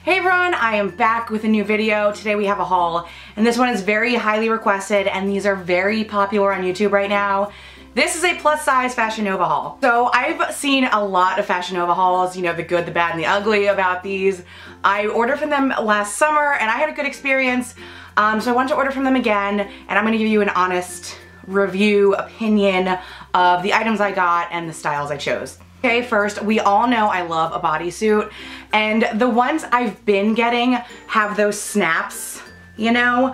Hey everyone, I am back with a new video. Today we have a haul, and this one is very highly requested, and these are very popular on YouTube right now. This is a plus size Fashion Nova haul. So I've seen a lot of Fashion Nova hauls, you know, the good, the bad, and the ugly about these. I ordered from them last summer, and I had a good experience, so I wanted to order from them again, and I'm gonna give you an honest review, opinion of the items I got and the styles I chose. Okay, first, we all know I love a bodysuit, and the ones I've been getting have those snaps, you know?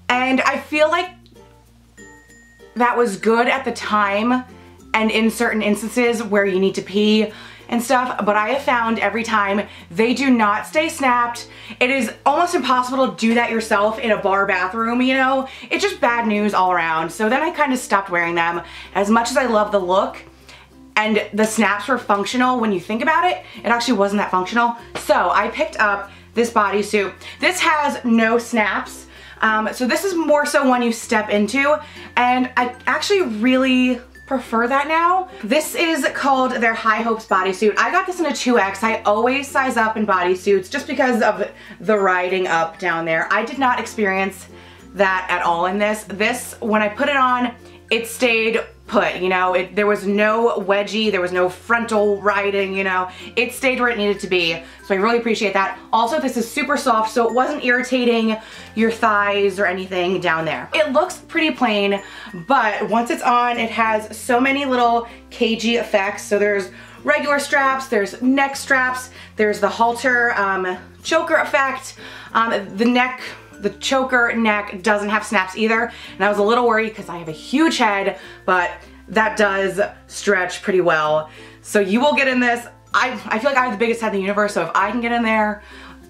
And I feel like that was good at the time and in certain instances where you need to pee and stuff, but I have found every time they do not stay snapped. It is almost impossible to do that yourself in a bar bathroom, you know? It's just bad news all around. So then I kind of stopped wearing them. As much as I love the look, and the snaps were functional when you think about it, it actually wasn't that functional. So I picked up this bodysuit. This has no snaps. So this is more so one you step into, and I actually really prefer that now. This is called their High Hopes bodysuit. I got this in a 2X. I always size up in bodysuits just because of the riding up down there. I did not experience that at all in this. This, when I put it on, it stayed put, you know, there was no wedgie, there was no frontal riding, you know, it stayed where it needed to be, so I really appreciate that. Also, this is super soft, so it wasn't irritating your thighs or anything down there. It looks pretty plain, but once it's on, it has so many little cagey effects. So there's regular straps, there's neck straps, there's the halter choker effect, the choker neck doesn't have snaps either, and I was a little worried because I have a huge head, but that does stretch pretty well. So you will get in this. I feel like I have the biggest head in the universe, so if I can get in there,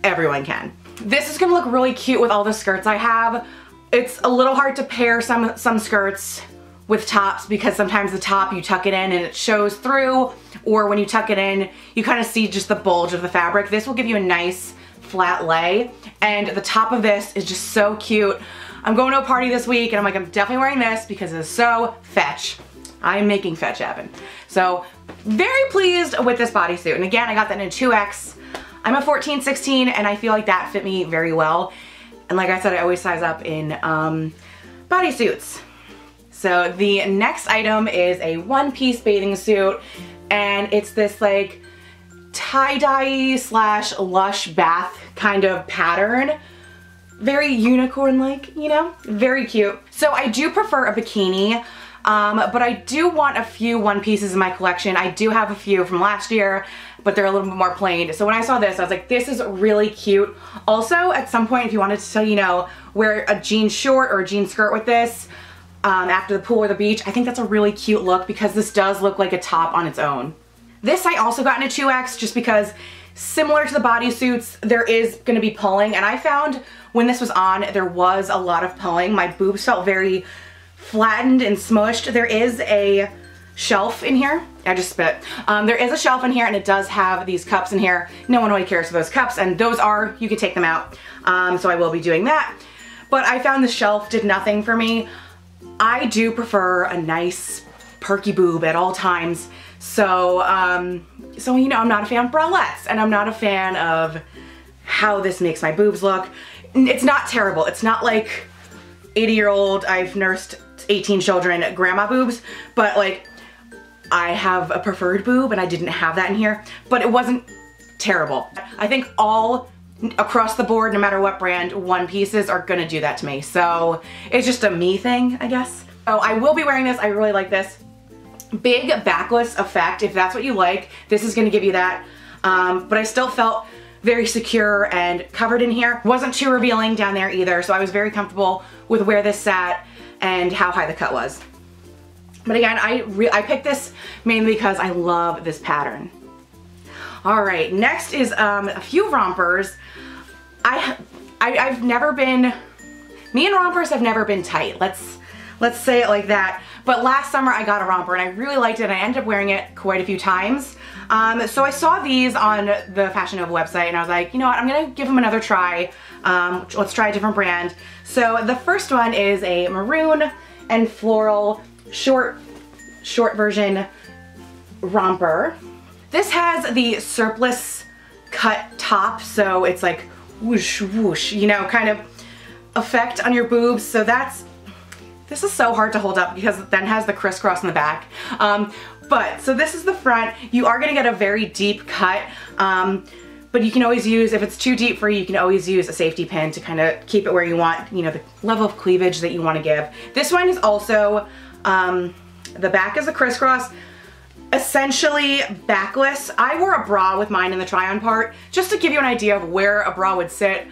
everyone can. This is gonna look really cute with all the skirts I have. It's a little hard to pair some skirts with tops because sometimes the top you tuck it in and it shows through, or when you tuck it in, you kind of see just the bulge of the fabric. This will give you a nice flat lay, and the top of this is just so cute. I'm going to a party this week and I'm like, I'm definitely wearing this because it's so fetch. I'm making fetch happen. So very pleased with this bodysuit, and again, I got that in a 2X. I'm a 14, 16, and I feel like that fit me very well. And like I said, I always size up in bodysuits. So the next item is a one-piece bathing suit, and it's this like tie-dye slash lush bath kind of pattern. Very unicorn-like, you know? Very cute. So I do prefer a bikini, but I do want a few one pieces in my collection. I do have a few from last year, but they're a little bit more plain. So when I saw this, I was like, this is really cute. Also, at some point, if you wanted to, you know, wear a jean short or a jean skirt with this after the pool or the beach, I think that's a really cute look because this does look like a top on its own. This I also got in a 2X just because, similar to the bodysuits, there is going to be pulling, and I found when this was on, there was a lot of pulling. My boobs felt very flattened and smushed. There is a shelf in here. I just spit. There is a shelf in here, and it does have these cups in here. No one really cares for those cups, and those are, you can take them out. So I will be doing that. But I found the shelf did nothing for me. I do prefer a nice perky boob at all times. So, you know, I'm not a fan of bralettes, and I'm not a fan of how this makes my boobs look. It's not terrible. It's not like 80-year-old, I've nursed 18 children, grandma boobs, but like, I have a preferred boob, and I didn't have that in here, but it wasn't terrible. I think all across the board, no matter what brand, one pieces are gonna do that to me. So it's just a me thing, I guess. So I will be wearing this. I really like this. Big backless effect, if that's what you like, this is going to give you that, but I still felt very secure and covered in here. Wasn't too revealing down there either, so I was very comfortable with where this sat and how high the cut was. But again, I picked this mainly because I love this pattern. Alright, next is a few rompers. I've never been, me and rompers have never been tight, let's say it like that. But last summer I got a romper and I really liked it, and I ended up wearing it quite a few times. So I saw these on the Fashion Nova website, and I was like, you know what, I'm gonna give them another try. Let's try a different brand. So the first one is a maroon and floral short version romper. This has the surplus cut top, so it's like whoosh, whoosh, you know, kind of effect on your boobs. So this is so hard to hold up because it then has the crisscross in the back. But so this is the front. You are gonna get a very deep cut, but you can always use, if it's too deep for you, you can always use a safety pin to kind of keep it where you want, you know, the level of cleavage that you want to give. This one is also, the back is a crisscross, essentially backless. I wore a bra with mine in the try-on part, just to give you an idea of where a bra would sit.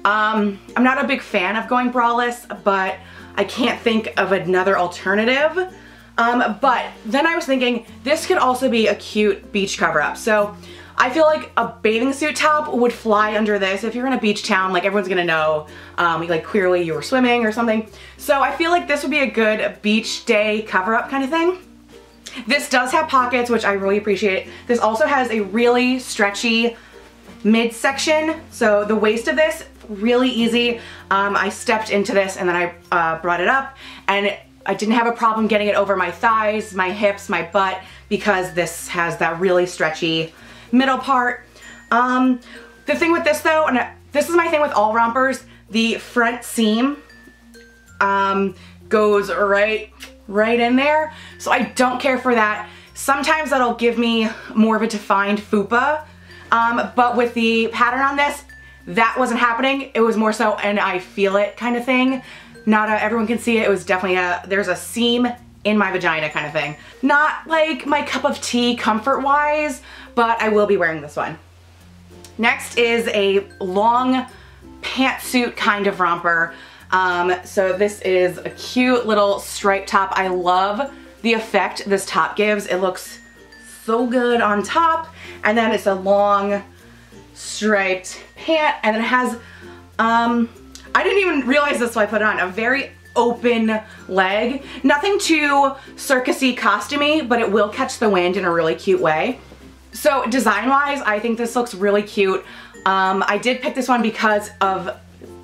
I'm not a big fan of going braless, but I can't think of another alternative. But then I was thinking this could also be a cute beach cover-up. So I feel like a bathing suit top would fly under this. If you're in a beach town, like everyone's gonna know, like clearly you were swimming or something. So I feel like this would be a good beach day cover-up kind of thing. This does have pockets, which I really appreciate. This also has a really stretchy midsection. So the waist of this, really easy. I stepped into this and then I brought it up, and I didn't have a problem getting it over my thighs, my hips, my butt, because this has that really stretchy middle part. The thing with this though, and this is my thing with all rompers, the front seam goes right in there. So I don't care for that. Sometimes that'll give me more of a defined fupa, but with the pattern on this, that wasn't happening. It was more so and I feel it kind of thing. Not everyone can see it. It was definitely there's a seam in my vagina kind of thing. Not like my cup of tea comfort wise, but I will be wearing this one. Next is a long pantsuit kind of romper. So this is a cute little striped top. I love the effect this top gives. It looks so good on top. And then it's a long striped pant, and it has, I didn't even realize this, so I put it on, a very open leg. Nothing too circusy costumey, but it will catch the wind in a really cute way. So design-wise, I think this looks really cute. I did pick this one because of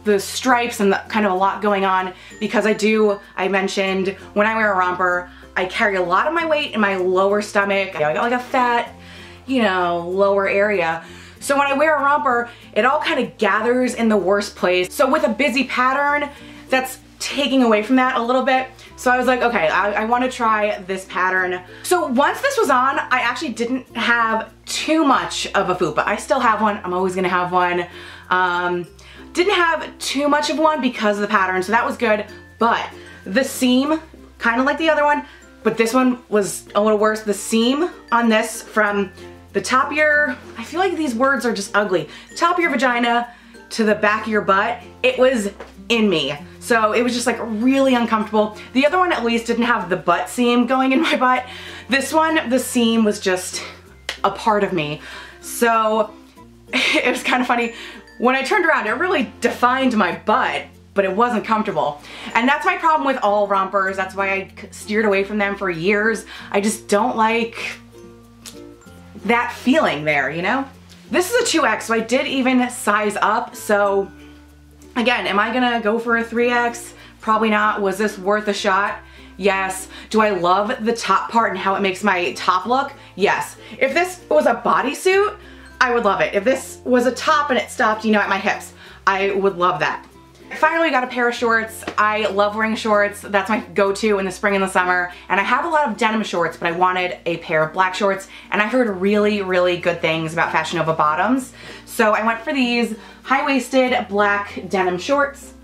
the stripes and the kind of a lot going on, because I mentioned when I wear a romper, I carry a lot of my weight in my lower stomach. I got like a fat, you know, lower area. So when I wear a romper, it all kind of gathers in the worst place. So with a busy pattern, that's taking away from that a little bit. So I was like, okay, I want to try this pattern. So once this was on, I actually didn't have too much of a fupa. I still have one. I'm always gonna have one. Didn't have too much of one because of the pattern, so that was good. But the seam, kind of like the other one, but this one was a little worse. The seam on this from the top of your, I feel like these words are just ugly, top of your vagina to the back of your butt, it was in me. So it was just like really uncomfortable. The other one at least didn't have the butt seam going in my butt. This one, the seam was just a part of me. So it was kind of funny. When I turned around, it really defined my butt, but it wasn't comfortable. And that's my problem with all rompers. That's why I steered away from them for years. I just don't like that feeling there, you know? This is a 2X, so I did even size up. So again, am I gonna go for a 3X? Probably not. Was this worth a shot? Yes. Do I love the top part and how it makes my top look? Yes. If this was a bodysuit, I would love it. If this was a top and it stopped, you know, at my hips, I would love that. I finally got a pair of shorts. I love wearing shorts. That's my go-to in the spring and the summer. And I have a lot of denim shorts, but I wanted a pair of black shorts. And I heard really, really good things about Fashion Nova bottoms. So I went for these high-waisted black denim shorts.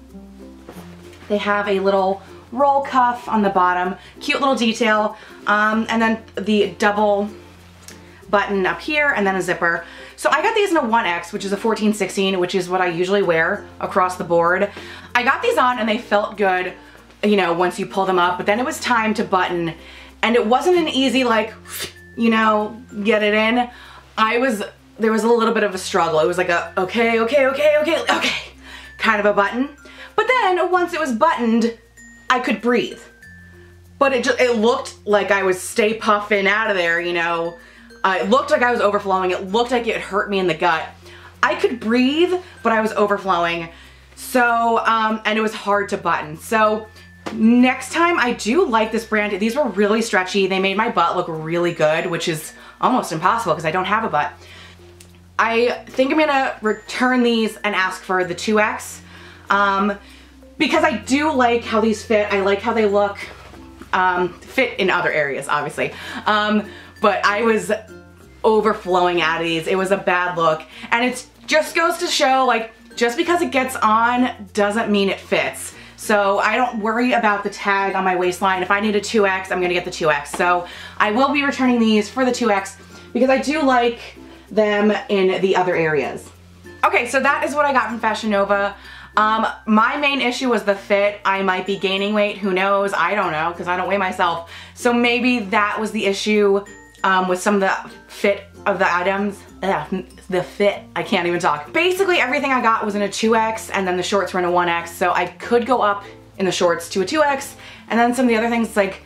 They have a little roll cuff on the bottom, cute little detail, and then the double button up here, and then a zipper. So I got these in a 1X, which is a 14-16, which is what I usually wear across the board. I got these on and they felt good, you know, once you pull them up, but then it was time to button, and it wasn't an easy, like, you know, get it in. There was a little bit of a struggle. It was like a, okay, kind of a button. But then once it was buttoned, I could breathe. But it looked like I was Stay Puffin' out of there, you know. It looked like I was overflowing. It looked like it hurt me in the gut. I could breathe, but I was overflowing. So, and it was hard to button. So next time, I do like this brand. These were really stretchy. They made my butt look really good, which is almost impossible because I don't have a butt. I think I'm gonna return these and ask for the 2X because I do like how these fit. I like how they look. Fit in other areas, obviously. But I was overflowing out of these. It was a bad look. And it just goes to show, like, just because it gets on doesn't mean it fits. So I don't worry about the tag on my waistline. If I need a 2X, I'm gonna get the 2X. So I will be returning these for the 2X because I do like them in the other areas. Okay, so that is what I got from Fashion Nova. My main issue was the fit. I might be gaining weight, who knows? I don't know, because I don't weigh myself. So maybe that was the issue with some of the fit of the items. The fit, I can't even talk. Basically everything I got was in a 2X and then the shorts were in a 1X, so I could go up in the shorts to a 2X, and then some of the other things, like,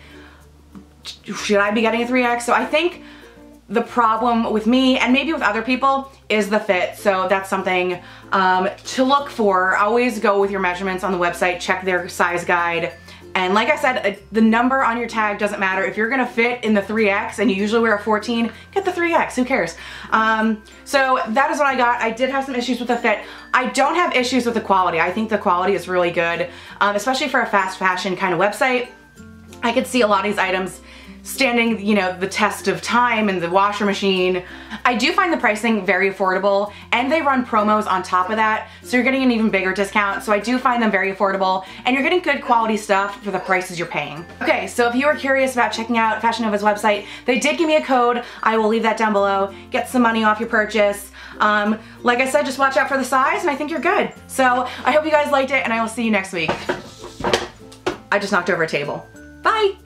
should I be getting a 3X? So I think the problem with me, and maybe with other people, is the fit. So that's something to look for. Always go with your measurements on the website, check their size guide. And like I said, the number on your tag doesn't matter. If you're gonna fit in the 3X and you usually wear a 14, get the 3X, who cares? So that is what I got. I did have some issues with the fit. I don't have issues with the quality. I think the quality is really good, especially for a fast fashion kind of website. I could see a lot of these items standing, you know, the test of time in the washer machine. I do find the pricing very affordable, and they run promos on top of that, so you're getting an even bigger discount. So I do find them very affordable, and you're getting good quality stuff for the prices you're paying. Okay, so if you are curious about checking out Fashion Nova's website, they did give me a code. I will leave that down below. Get some money off your purchase. Like I said, just watch out for the size, and I think you're good. So I hope you guys liked it, and I will see you next week. I just knocked over a table. Bye!